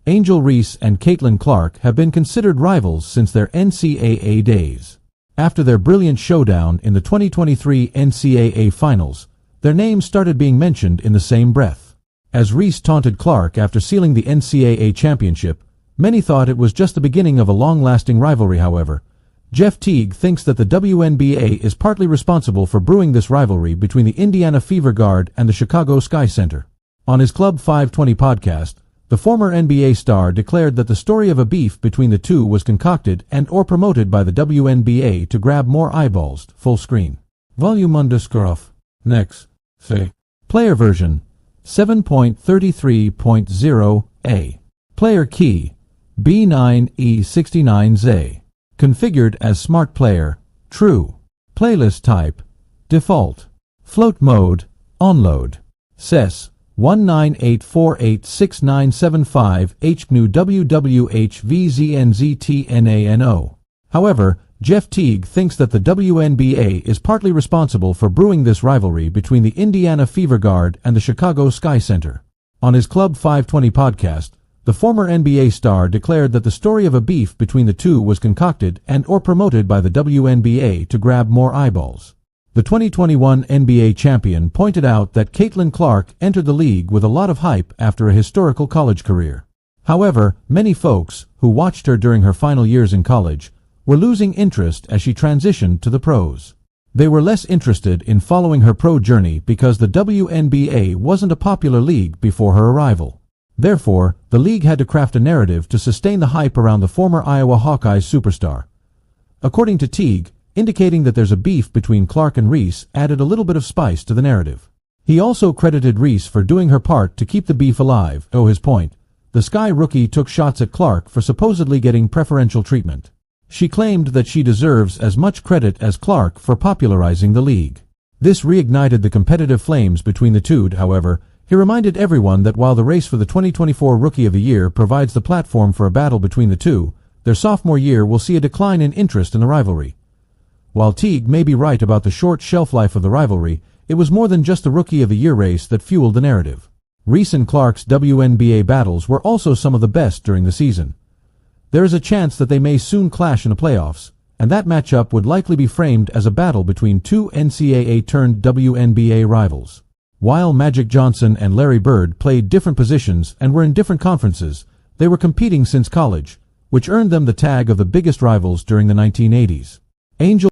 Angel Reese and Caitlin Clark have been considered rivals since their NCAA days. After their brilliant showdown in the 2023 NCAA Finals, their names started being mentioned in the same breath. As Reese taunted Clark after sealing the NCAA championship, many thought it was just the beginning of a long-lasting rivalry. However, Jeff Teague thinks that the WNBA is partly responsible for brewing this rivalry between the Indiana Fever Guard and the Chicago Sky Center. On his Club 520 podcast, the former NBA star declared that the story of a beef between the two was concocted and/or promoted by the WNBA to grab more eyeballs. Full screen. Volume_off. Next. Say. Player version 7.33.0a. Player key B9E69Z. Configured as Smart Player, True. Playlist type, Default. Float mode, Onload. SES, 1984869755 HGNU WWHVZNZTNANO. However, Jeff Teague thinks that the WNBA is partly responsible for brewing this rivalry between the Indiana Fever Guard and the Chicago Sky Center. On his Club 520 podcast, the former NBA star declared that the story of a beef between the two was concocted and/or promoted by the WNBA to grab more eyeballs. The 2021 NBA champion pointed out that Caitlin Clark entered the league with a lot of hype after a historical college career. However, many folks who watched her during her final years in college were losing interest as she transitioned to the pros. They were less interested in following her pro journey because the WNBA wasn't a popular league before her arrival. Therefore, the league had to craft a narrative to sustain the hype around the former Iowa Hawkeyes superstar. According to Teague, indicating that there's a beef between Clark and Reese added a little bit of spice to the narrative. He also credited Reese for doing her part to keep the beef alive. His point, the Sky rookie took shots at Clark for supposedly getting preferential treatment. She claimed that she deserves as much credit as Clark for popularizing the league. This reignited the competitive flames between the two. However, he reminded everyone that while the race for the 2024 Rookie of the Year provides the platform for a battle between the two, their sophomore year will see a decline in interest in the rivalry. While Teague may be right about the short shelf life of the rivalry, it was more than just the Rookie of the Year race that fueled the narrative. Reese and Clark's WNBA battles were also some of the best during the season. There is a chance that they may soon clash in the playoffs, and that matchup would likely be framed as a battle between two NCAA-turned-WNBA rivals. While Magic Johnson and Larry Bird played different positions and were in different conferences, they were competing since college, which earned them the tag of the biggest rivals during the 1980s. Angel